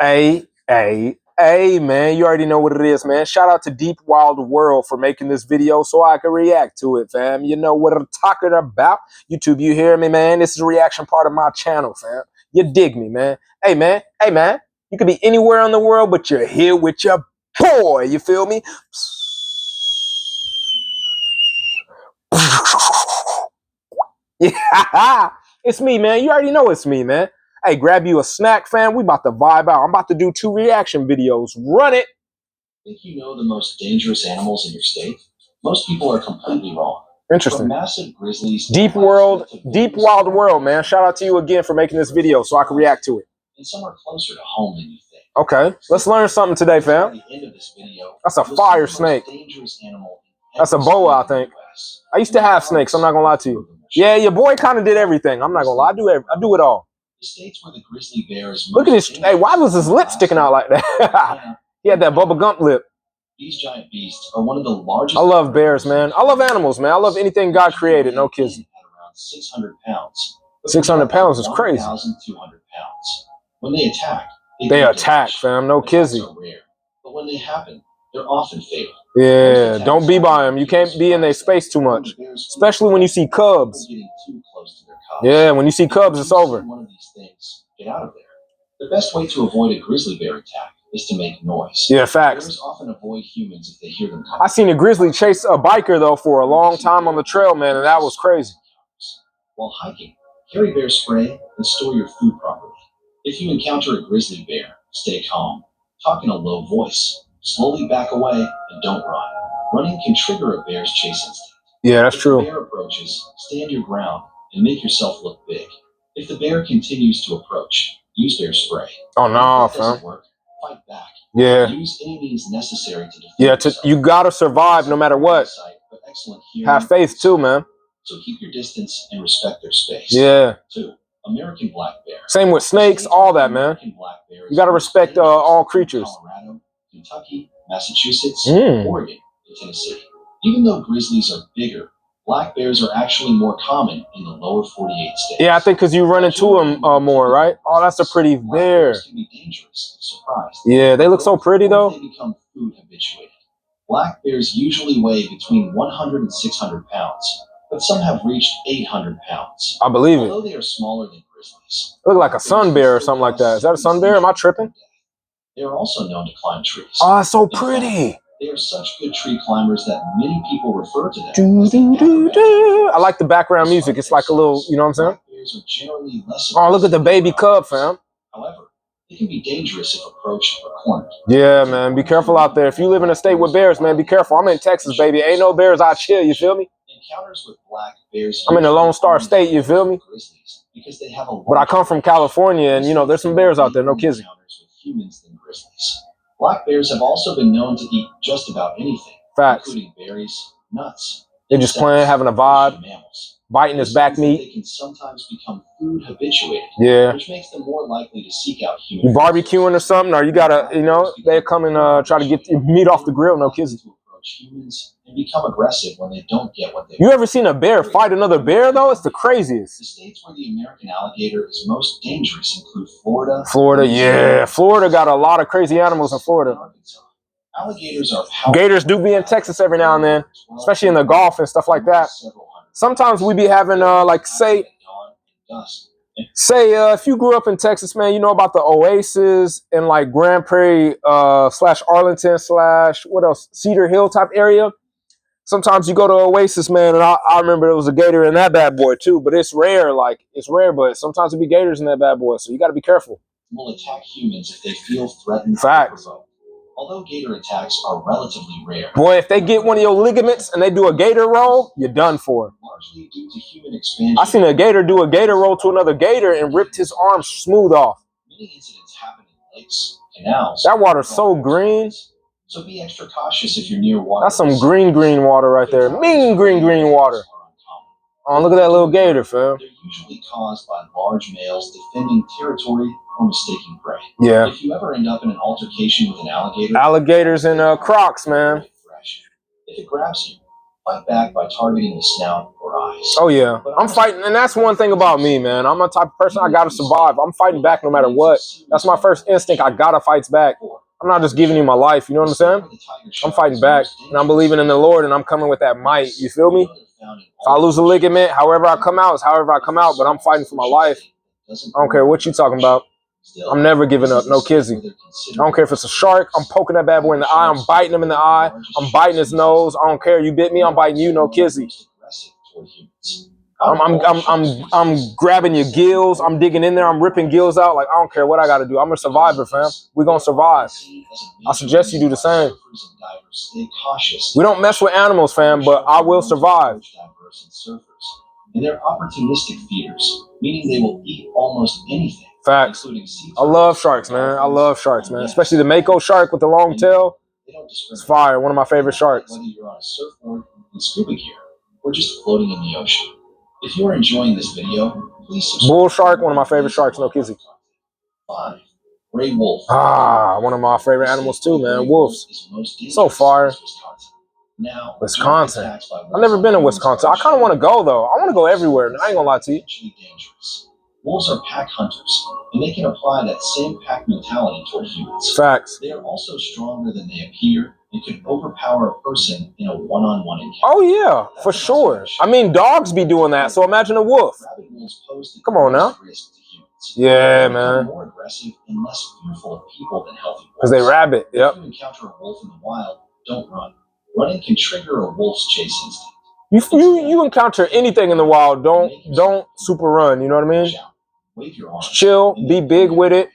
Hey, man, you already know what it is, man. Shout out to Deep Wild World for making this video so I can react to it, fam. You know what I'm talking about. YouTube, you hear me, man? This is a reaction part of my channel, fam. You dig me, man. Hey, man. You could be anywhere in the world, but you're here with your boy. You feel me? Yeah, it's me, man. You already know it's me, man. Hey, grab you a snack, fam. We about to vibe out. I'm about to do 2 reaction videos. Run it. Think you know the most dangerous animals in your state? Most people are completely wrong. Interesting. From massive grizzlies, Deep Wild World, man. Shout out to you again for making this video so I can react to it. And some are closer to home than you think. Okay, let's learn something today, fam. At the end of this video, that's a fire snake. That's a boa, I think. I used to have snakes. I'm not gonna lie to you. Yeah, your boy kind of did everything. I'm not gonna lie. I do it all. The states where the grizzly bear is look at his. Hey, why was his lip sticking out like that? He had that Bubba Gump lip. These giant beasts are one of the largest. I love bears, man. I love animals, man. I love anything God created. No kidding. Around 600 pounds. 600 pounds is crazy. 1,200 pounds. When they attack, they attack, fam. No kidding. But when they happen, they're often fatal. Yeah, don't be by them. You can't be in their space too much, especially when you see cubs. Yeah, when you see cubs, it's over. One of these things, get out of there. The best way to avoid a grizzly bear attack is to make noise. Yeah, facts. Bears often avoid humans if they hear them coming. I seen a grizzly chase a biker though for a long time on the trail, man, and that was crazy. While hiking, carry bear spray and store your food properly. If you encounter a grizzly bear, stay calm. Talk in a low voice. Slowly back away and don't run. Running can trigger a bear's chase instinct. Yeah, that's true. If the bear approaches, stand your ground and make yourself look big. If the bear continues to approach, use bear spray. Oh no, if that doesn't work, fight back. Yeah. Use any means necessary to defend yourself. You gotta survive no matter what. Have faith too, man. So keep your distance and respect their space. Yeah. 2. American black bear. Same with snakes, all that, man. You gotta respect all creatures. Colorado, Kentucky, Massachusetts, Oregon, and Tennessee. Even though grizzlies are bigger, black bears are actually more common in the lower 48 states. Yeah, I think because you run into them more, right? Oh, that's a pretty bear. Can be dangerous if surprised. Yeah, they look so pretty though. They become food habituated. Black bears usually weigh between 100 and 600 pounds, but some have reached 800 pounds. I believe it. Although they are smaller than grizzlies. They look like a sun bear or something like that. Is that a sun bear? Am I tripping? They are also known to climb trees. Oh, it's so pretty. They are such good tree climbers that many people refer to them as I like the background music. It's like a little, you know what I'm saying? Oh, look at the baby cub, fam. However, they can be dangerous if approached or cornered. Yeah, man. Be careful out there. If you live in a state with bears, man, be careful. I'm in Texas, baby. Ain't no bears out chill, you feel me? Encounters with black bears. I'm in the Lone Star State, you feel me? Because they have a but I come from California, and, you know, there's some bears out there, no kidding. Humans than grizzlies. Black bears have also been known to eat just about anything, facts, including berries, nuts. They're just playing, having a vibe, biting his back meat. They can sometimes become food habituated, yeah, which makes them more likely to seek out humans. You barbecuing or something, or you gotta, you know, they come and try to get meat off the grill, no kidding. Humans and become aggressive when they don't get what they want. You ever seen a bear fight another bear though? It's the craziest. The states where the American alligator is most dangerous include Florida. Yeah. Florida got a lot of crazy animals in Florida. Alligators are powerful. Gators do be in Texas every now and then, especially in the Gulf and stuff like that. Sometimes we be having like say if you grew up in Texas, man, you know about the Oasis and like Grand Prairie / Arlington / what else, Cedar Hill type area. Sometimes you go to Oasis, man, and I remember there was a gator in that bad boy too, but it's rare, but sometimes it be gators in that bad boy, so you got to be careful. Will attack humans if they feel threatened. Facts. Although gator attacks are relatively rare. Boy, if they get one of your ligaments and they do a gator roll, you're done for. Largely due to human expansion. I seen a gator do a gator roll to another gator and ripped his arm smooth off. Many incidents happen in lakes, canals. That water's so green. So be extra cautious if you're near water. That's some green water right there. Mean green water. Oh, look at that little gator, fam. They're usually caused by large males defending territory or mistaking prey. Yeah. If you ever end up in an altercation with an alligator... Alligators and Crocs, man. If it grabs you, fight back by targeting the snout or eyes. Oh yeah, I'm fighting, and that's one thing about me, man. I'm a type of person, I gotta survive. I'm fighting back no matter what. That's my first instinct. I gotta fight back. I'm not just giving you my life, you know what I'm saying? I'm fighting back, and I'm believing in the Lord, and I'm coming with that might. You feel me? If I lose a ligament, however I come out is however I come out, but I'm fighting for my life. I don't care what you talking about. I'm never giving up, no kizzy. I don't care if it's a shark, I'm poking that bad boy in the eye, I'm biting him in the eye, I'm biting his nose. I don't care, you bit me, I'm biting you, no kizzy. I'm grabbing your gills, I'm digging in there, I'm ripping gills out. Like, I don't care what I gotta do. I'm a survivor, fam. We gonna survive. I suggest you do the same. We don't mess with animals, fam, but I will survive. And they're opportunistic feeders, meaning they will eat almost anything. Facts. I love sharks, man. I love sharks, man. Especially the Mako shark with the long tail. It's fire. One of my favorite sharks. Whether you're on a surfboard in scuba gear or just floating in the ocean. If you are enjoying this video, please subscribe. Bull shark, one of my favorite sharks, no kizzy. 5. Gray wolf. One of my favorite animals too, man. Wolves. So fire. Wisconsin. I've never been to Wisconsin. I kind of want to go, though. I want to go everywhere. I ain't gonna lie to you. Wolves are pack hunters, and they can apply that same pack mentality toward humans. Facts. They are also stronger than they appear and can overpower a person in a one-on-one encounter. Oh, yeah, for sure. I mean, dogs be doing that, so imagine a wolf. Come on now. Yeah, man. More aggressive and less fearful of people than healthy wolves. Because they rabbit, yep. If you encounter a wolf in the wild, don't run. Running can trigger a wolf's chase instinct. You encounter anything in the wild, don't super run, you know what I mean? Wave your arms. Chill, be big with it.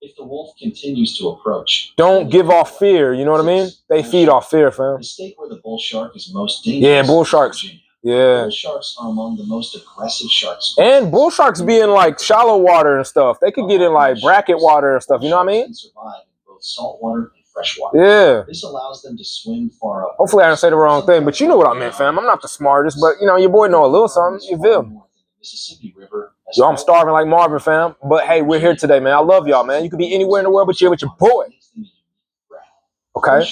If the wolf continues to approach, don't give off fear, you know what I mean? They feed off fear, fam. The state where the bull shark is most dangerous. Yeah, bull sharks. Yeah. Bull sharks are among the most aggressive sharks. And bull sharks be in like shallow water and stuff. They could get in like bracket water and stuff, you know what I mean? Survive in both salt water and fresh water. Yeah. This allows them to swim far up. Hopefully I didn't say the wrong thing, but you know what I meant, fam. I'm not the smartest, but you know, your boy know a little something. You feel me? Mississippi River. Yo, I'm starving like Marvin, fam. But hey, we're here today, man. I love y'all, man. You could be anywhere in the world, but you're with your boy. Okay.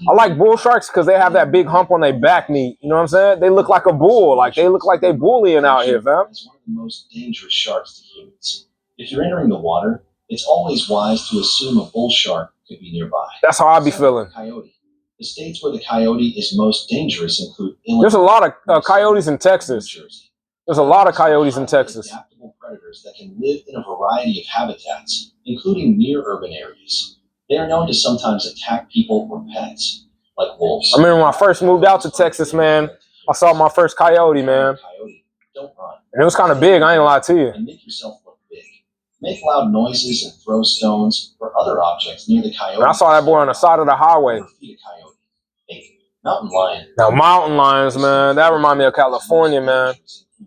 I like bull sharks because they have that big hump on their back meat. You know what I'm saying? They look like a bull. Like they look like they bullying out here, fam. It's one of the most dangerous sharks to humans. If you're entering the water, it's always wise to assume a bull shark could be nearby. That's how I be feeling. Coyote. The states where the coyote is most dangerous include Illinois. There's a lot of coyotes in Texas. There's a lot of coyotes in Texas. Adaptable predators that can live in a variety of habitats, including near urban areas. They are known to sometimes attack people or pets, like wolves. I remember when I first moved out to Texas, man, I saw my first coyote, man. Don't run. And it was kind of big, I ain't gonna lie to you. And make yourself look big. Make loud noises and throw stones or other objects near the coyote. And I saw that boy on the side of the highway. Mountain lion. Now, mountain lions, man, that remind me of California, man.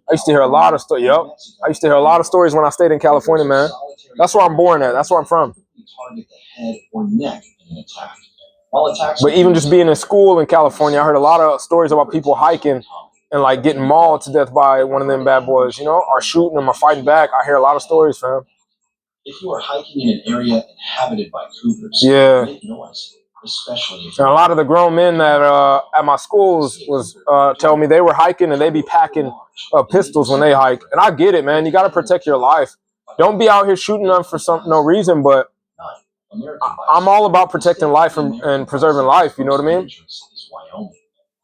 I used to hear a lot of stories. Yep. I used to hear a lot of stories when I stayed in California, man. That's where I'm born at. That's where I'm from. Target the head or neck in an attack. While attacks, but even just being in school in California, I heard a lot of stories about people hiking and like getting mauled to death by one of them bad boys, you know, or shooting them or fighting back. I hear a lot of stories, fam. If you are hiking in an area inhabited by cougars, yeah, make noise, especially if and a lot of the grown men that at my schools was telling me they were hiking and they be packing pistols when they hike. And I get it, man. You got to protect your life. Don't be out here shooting them for no reason, but I'm all about protecting life and preserving life. You know what I mean?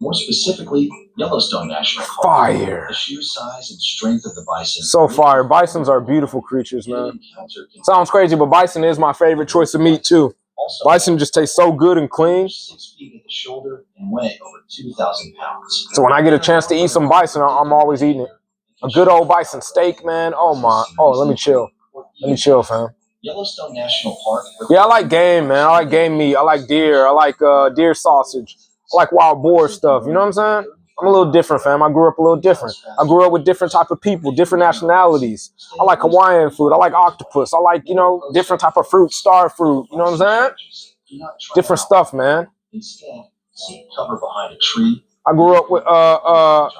More specifically, Yellowstone National Park. Fire. The sheer size and strength of the bison. So fire. Bisons are beautiful creatures, man. Sounds crazy, but bison is my favorite choice of meat too. Bison just tastes so good and clean. 6 feet at the shoulder and weigh over 2,000 pounds. So when I get a chance to eat some bison, I'm always eating it. A good old bison steak, man. Oh my. Oh, let me chill. Let me chill, fam. Yellowstone National Park. Yeah, I like game, man. I like game meat. I like deer. I like deer sausage. I like wild boar stuff. You know what I'm saying? I'm a little different, fam. I grew up a little different. I grew up with different type of people, different nationalities. I like Hawaiian food. I like octopus. I like, you know, different type of fruit, star fruit. You know what I'm saying? Different stuff, man. Instead, seek cover behind a tree. I grew up with I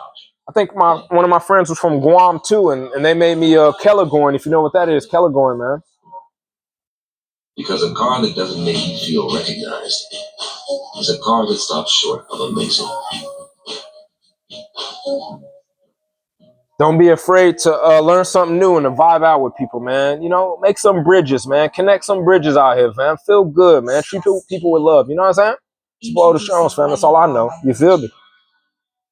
think one of my friends was from Guam too, and they made me Kelagorn, if you know what that is. Kelagorn, man. Because a car that doesn't make you feel recognized is a car that stops short of amazing. Don't be afraid to learn something new and to vibe out with people, man. You know, make some bridges, man. Connect some bridges out here, man. Feel good, man. Treat people with love. You know what I'm saying? Spoil the Jones, fam. That's all I know. You feel me?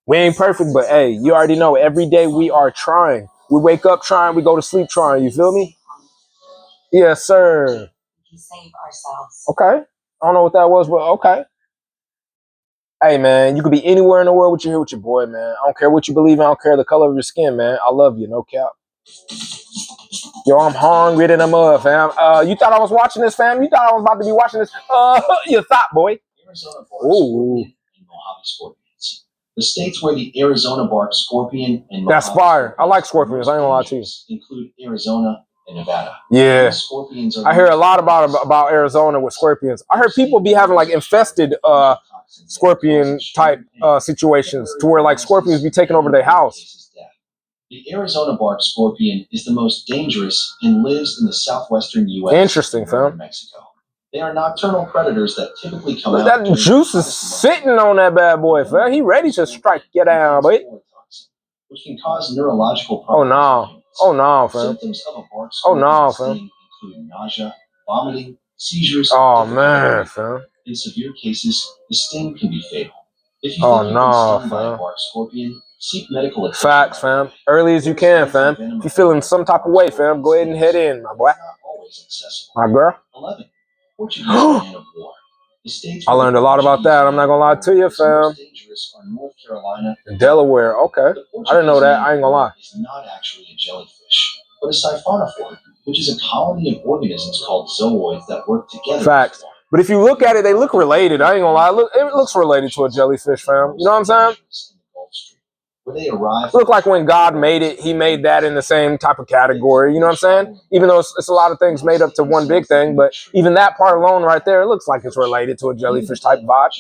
We ain't perfect, but hey, you already know. Every day we are trying. We wake up trying. We go to sleep trying. You feel me? Yes, sir. Okay. I don't know what that was, but okay. Hey, man, you could be anywhere in the world, but you're here with your boy, man. I don't care what you believe. I don't care the color of your skin, man. I love you, no cap. Yo, I'm hungry than a mud, fam. You thought I was watching this, fam? You thought I was about to be watching this? You thought, boy. Ooh. The states where the Arizona bark scorpion and Mojave That's fire. I like scorpions. I ain't gonna lie to you. include Arizona and Nevada. Yeah. Scorpions are I hear a lot about Arizona with scorpions. I heard people be having like infested scorpion type situations to where like scorpions be taking over their house. The Arizona bark scorpion is the most dangerous and lives in the southwestern U.S. Interesting, and northern fam. Mexico. They are nocturnal predators that typically come Look, out. that juice is sitting on that bad boy, fam. He ready to strike you down, boy. Which can cause neurological problems. Oh no, fam. Symptoms of a bark Oh no, sting fam. include nausea, vomiting, seizures. Oh man, fam. In severe cases, the sting can be fatal. If you Oh think you've been no, stung by a fam. bark scorpion, seek medical attention. Facts, fam. Early as you can, fam. If you're feeling some type of way, fam, go ahead and head in, my boy. My girl. 11. Portuguese man of war. I learned a lot about that. I'm not gonna lie to you, fam. Dangerous are North Carolina and Delaware. Okay. I didn't know that. I ain't gonna lie. It's not actually a jellyfish, but a siphonophore, which is a colony of organisms called zooids that work together. Facts. But if you look at it, they look related. I ain't gonna lie. It looks related to a jellyfish, fam. You know what I'm saying? Where they arrive. Look like when God made it, he made that in the same type of category. You know what I'm saying? Even though it's a lot of things made up to one big thing, but even that part alone right there, it looks like it's related to a jellyfish type vibe.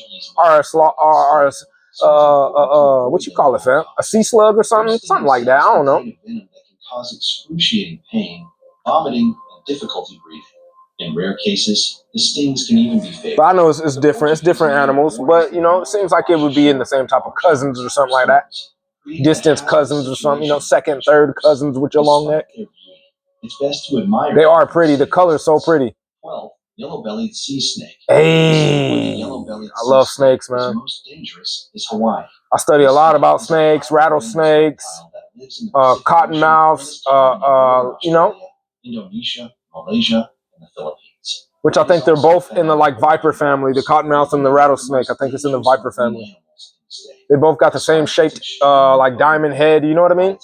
Or what you call it, fam? A sea slug or something? Something like that. I don't know. That can cause excruciating pain, vomiting, and difficulty breathing. In rare cases, the stings can even be fatal. But I know it's different. It's different animals. But, you know, it seems like it would be in the same type of cousins or something like that. Distant cousins or something, you know, second, third cousins with your long neck. It's best to admire. They are pretty. The color's so pretty. 12. Yellow-bellied sea snake. Hey, I love snakes, man. Most dangerous is Hawaii. I study a lot about snakes, rattlesnakes, cottonmouths, you know, Indonesia, Malaysia, and the Philippines. Which I think they're both in the like viper family, the cottonmouth and the rattlesnake. I think it's in the viper family. They both got the same shaped, like diamond head. You know what I mean?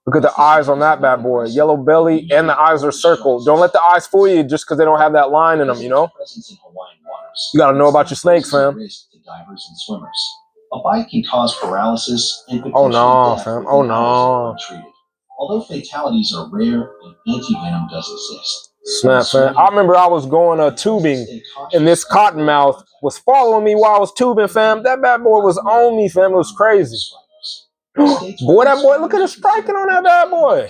Look at the eyes on that bad boy. Yellow belly and the eyes are circled. Don't let the eyes fool you just because they don't have that line in them, you know? You got to know about your snakes, fam. A bite can cause paralysis and oh no, fam. Oh no. Although fatalities are rare, and anti-venom does exist. Snap, fam. I remember I was going tubing, and this cottonmouth was following me while I was tubing, fam. That bad boy was on me, fam. It was crazy. Boy, that boy, look at the striking on that bad boy.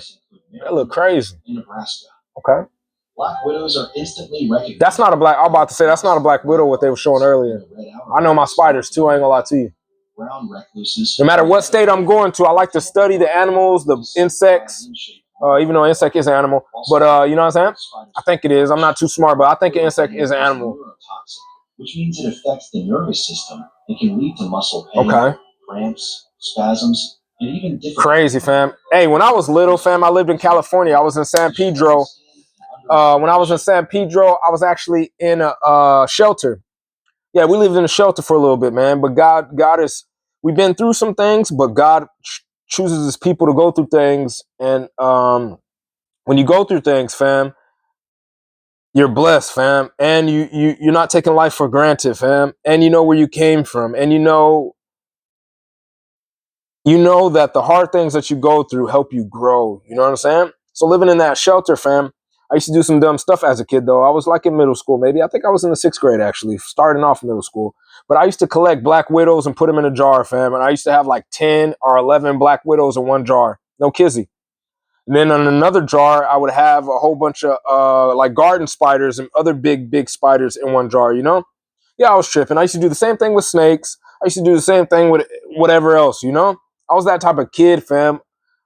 That look crazy. Okay. Black widows are instantly recognized. That's not a black, I'm about to say, that's not a black widow, what they were showing earlier. I know my spiders, too. I ain't gonna lie to you. No matter what state I'm going to, I like to study the animals, the insects, even though an insect is an animal. But, you know what I'm saying? I think it is. I'm not too smart, but I think an insect is an animal. Which means it affects the nervous system and can lead to muscle pain, cramps, spasms, and even different. Crazy, fam. Hey, when I was little, fam, I lived in California. I was in San Pedro. When I was in San Pedro, I was actually in a shelter. Yeah, we lived in a shelter for a little bit, man. But God is, we've been through some things, but God chooses his people to go through things. And when you go through things, fam, you're blessed, fam. And you're not taking life for granted, fam. And you know where you came from. And you know that the hard things that you go through help you grow. You know what I'm saying? So living in that shelter, fam, I used to do some dumb stuff as a kid, though. I was like in middle school, maybe. I think I was in the 6th grade, actually, starting off middle school. But I used to collect black widows and put them in a jar, fam. And I used to have like 10 or 11 black widows in one jar. No kizzy. And then on another jar, I would have a whole bunch of like garden spiders and other big spiders in one jar, you know? Yeah, I was tripping. I used to do the same thing with snakes. I used to do the same thing with whatever else, you know? I was that type of kid, fam.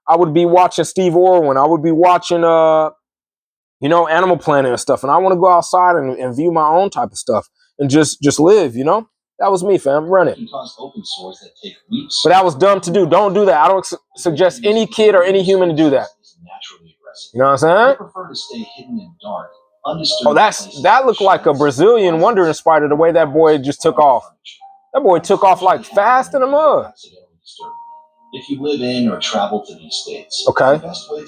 I would be watching Steve Irwin. I would be watching, you know, Animal Planet and stuff. And I want to go outside and view my own type of stuff and just live, you know? That was me, fam. Run it. But that was dumb to do. Don't do that. I don't suggest any kid or any human to do that. You know what I'm saying? Oh, that looked like a Brazilian wandering spider, the way that boy just took off. That boy took off like fast in the mud. If you live in or travel to these states, okay.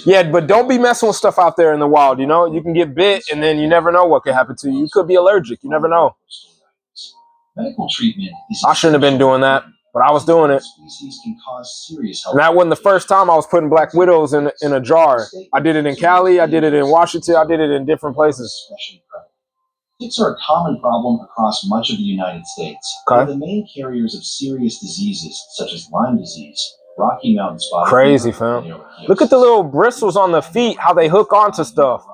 Yeah, but don't be messing with stuff out there in the wild, you know? You can get bit and then you never know what could happen to you. You could be allergic. You never know. Medical treatment is I shouldn't have been doing that, but I was doing it. And that wasn't the first time I was putting black widows in a jar. I did it in Cali, I did it in Washington, I did it in different places. Ticks are a common problem across much of the United States. Okay. They're the main carriers of serious diseases such as Lyme disease, Rocky Mountain spotted crazy, fever, fam. Look at the little bristles on the feet, how they hook onto stuff.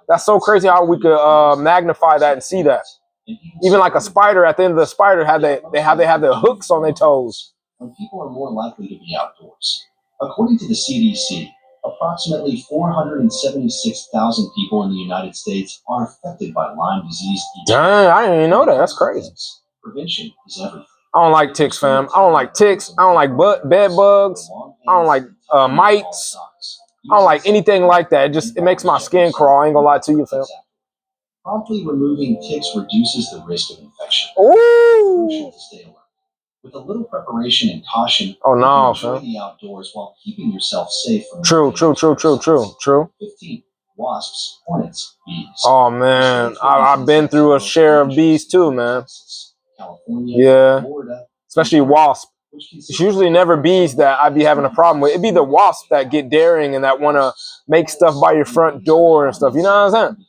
That's so crazy how we could magnify that and see that. Even like a spider, at the end of the spider, they have the hooks on their toes. When people are more likely to be outdoors. According to the CDC, approximately 476,000 people in the United States are affected by Lyme disease. Dang, I didn't even know that. That's crazy. Prevention is everything. I don't like ticks, fam. I don't like ticks. I don't like bed bugs. I don't like mites. I don't like anything like that. It makes my skin crawl. I ain't gonna lie to you, fam. Promptly removing ticks reduces the risk of infection. Ooh. Crucial to stay alert. With a little preparation and caution, oh no, enjoy the outdoors while keeping yourself safe from True. 15. Wasps, hornets, bees. Oh man, I've been through a share of bees too, man. California, yeah, Florida, especially wasp. It's usually never bees that I'd be having a problem with. It'd be the wasps that get daring and that want to make stuff by your front door and stuff. You know what I'm saying?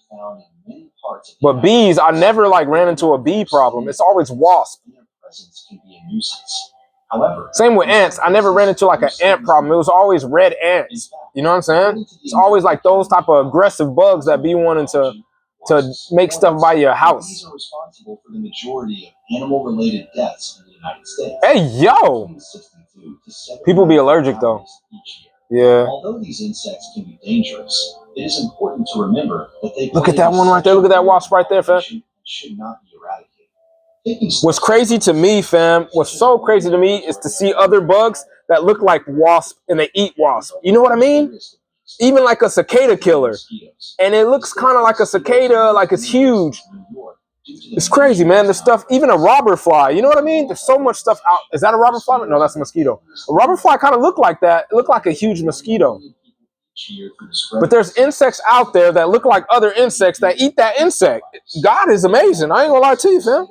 But bees, I never like ran into a bee problem. It's always wasp. However, same with ants. I never ran into like an ant problem. It was always red ants. You know what I'm saying? It's always like those type of aggressive bugs that be wanting to make stuff by your house. Bees are responsible for the majority of animal-related deaths in the United States. Hey, yo! People be allergic though. Yeah. Although these insects can be dangerous, it is important to remember that they look at that one right there. Look at that wasp right there, fam. Should not be eradicated. What's crazy to me, fam, what's so crazy to me is to see other bugs that look like wasp and they eat wasp. You know what I mean? Even like a cicada killer. And it looks kind of like a cicada, like it's huge. It's crazy, man. There's stuff, even a robber fly. You know what I mean? There's so much stuff out. Is that a robber fly? No, that's a mosquito. A robber fly kind of look like that. It looked like a huge mosquito. But there's insects out there that look like other insects that eat that insect. God is amazing. I ain't gonna lie to you, fam.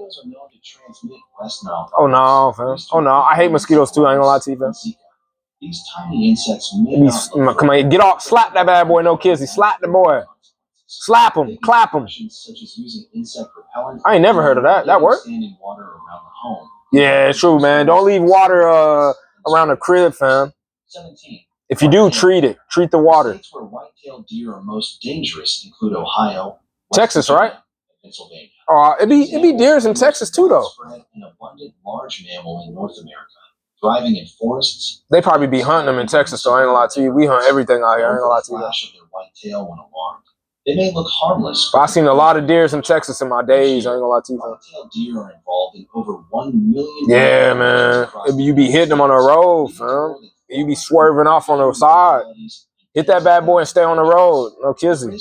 Oh no, fam. Oh no, I hate mosquitoes too. I ain't gonna lie to you, fam. These tiny insects may come on, get off, slap that bad boy, no kizzy. Slap the boy. Slap him, clap him. I ain't never heard of that. That worked? Yeah, it's true, man. Don't leave water around the crib, fam. 17. If you do, treat it. Treat the water. States where white-tailed deer are most dangerous include Ohio, Texas, right? Pennsylvania. Oh, it be deers in Texas too, though. An abundant large mammal in North America, thriving in forests. They probably be hunting them in Texas, though. I ain't gonna lie to you. We hunt everything out here. I ain't gonna lie to you. Flash of their white tail when alarmed. They may look harmless, but I've seen a lot of deers in Texas in my days. I ain't gonna lie to you. White-tailed deer are involved in over 1 million. Yeah, man. You be hitting them on the road, fam. You be swerving off on the side. Hit that bad boy and stay on the road. No kizzy.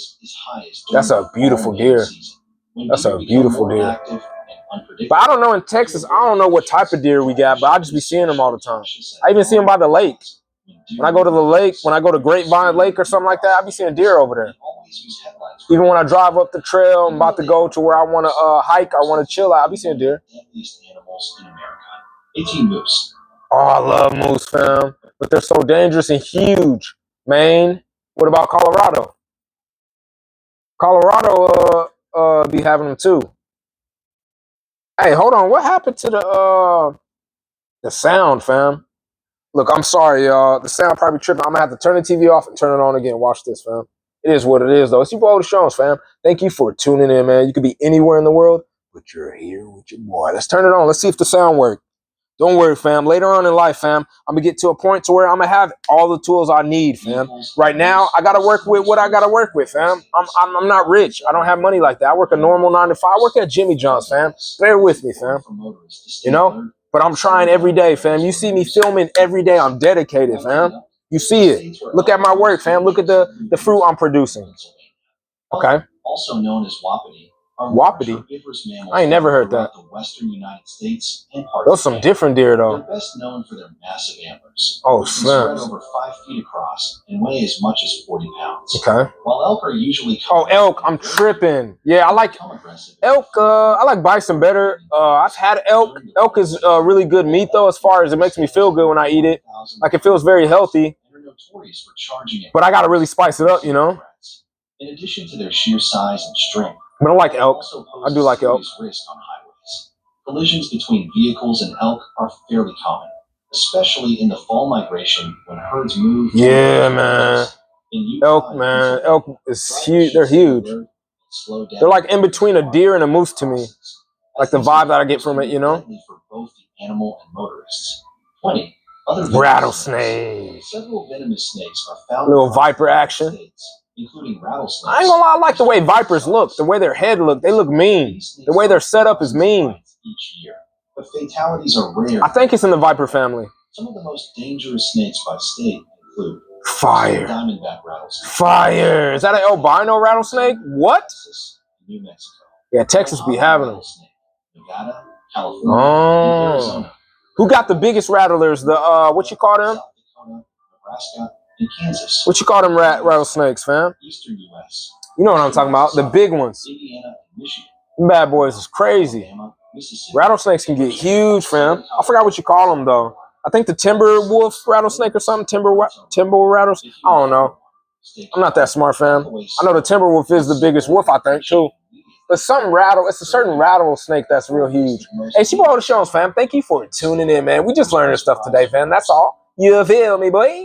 That's a beautiful deer. That's a beautiful deer. But I don't know in Texas, I don't know what type of deer we got, but I just be seeing them all the time. I even see them by the lake. When I go to the lake, when I go to Grapevine Lake or something like that, I be seeing deer over there. Even when I drive up the trail, I'm about to go to where I want to hike, I want to chill out, I be seeing deer. 18 moose. Oh, I love moose, fam. But they're so dangerous and huge. Maine. What about Colorado? Colorado be having them too. Hey, hold on. What happened to the sound, fam? Look, I'm sorry, y'all. The sound probably tripping. I'm gonna have to turn the TV off and turn it on again. Watch this, fam. It is what it is, though. It's your boy Otis Jones, fam. Thank you for tuning in, man. You could be anywhere in the world, but you're here with your boy. Let's turn it on. Let's see if the sound works. Don't worry, fam. Later on in life, fam, I'm gonna get to a point to where I'm gonna have all the tools I need, fam. Right now, I gotta work with what I gotta work with, fam. I'm not rich. I don't have money like that. I work a normal 9 to 5. I work at Jimmy John's, fam. Bear with me, fam. You know? But I'm trying every day, fam. You see me filming every day. I'm dedicated, fam. You see it. Look at my work, fam. Look at the fruit I'm producing. Okay. Also known as wapiti. Wapiti? I ain't never heard that. The western United States and parts Those some different deer, though. They're best known for their massive antlers. Oh, spread over 5 feet across and weigh as much as 40 pounds. Okay. While elk are usually elk. I'm tripping. Yeah, I like elk. I like bison better. I've had elk. Elk is really good meat, though, as far as it makes me feel good when I eat it. Like, it feels very healthy. But I got to really spice it up, you know? In addition to their sheer size and strength, but I like elk. I do like elk. Risk on highways. Collisions between vehicles and elk are fairly common, especially in the fall migration when herds move. Yeah, man. Elk, man. Elk is huge. They're huge. They're like in between a deer and a moose to me. Like the vibe that I get from it, you know? For both the animal and motorists. 20. Rattlesnake. Several venomous snakes are found. Little viper action. Including rattlesnakes. I ain't gonna lie, I like the way vipers look, the way their head look. They look mean. The way they're set up is mean. Each year, but fatalities are rare. I think it's in the viper family. Some of the most dangerous snakes by state include fire. Diamondback rattlesnake. Fire. Is that an albino rattlesnake? What? New Mexico. Yeah, Texas be having them. Nevada, California, Arizona. Who got the biggest rattlers? The what you call them? South Dakota, Nebraska. In Kansas. What you call them rattlesnakes, fam? Eastern U.S. You know what I'm talking about. The big ones. Indiana and Michigan. Them bad boys is crazy. Alabama, Rattlesnakes can get huge, fam. I forgot what you call them, though. I think the timber wolf rattlesnake or something. Timber rattles. I don't know. I'm not that smart, fam. I know the timber wolf is the biggest wolf, I think, too. But something it's a certain rattlesnake that's real huge. Hey, Otis, fam. Thank you for tuning in, man. We just learned this stuff today, fam. That's all. You feel me, boy?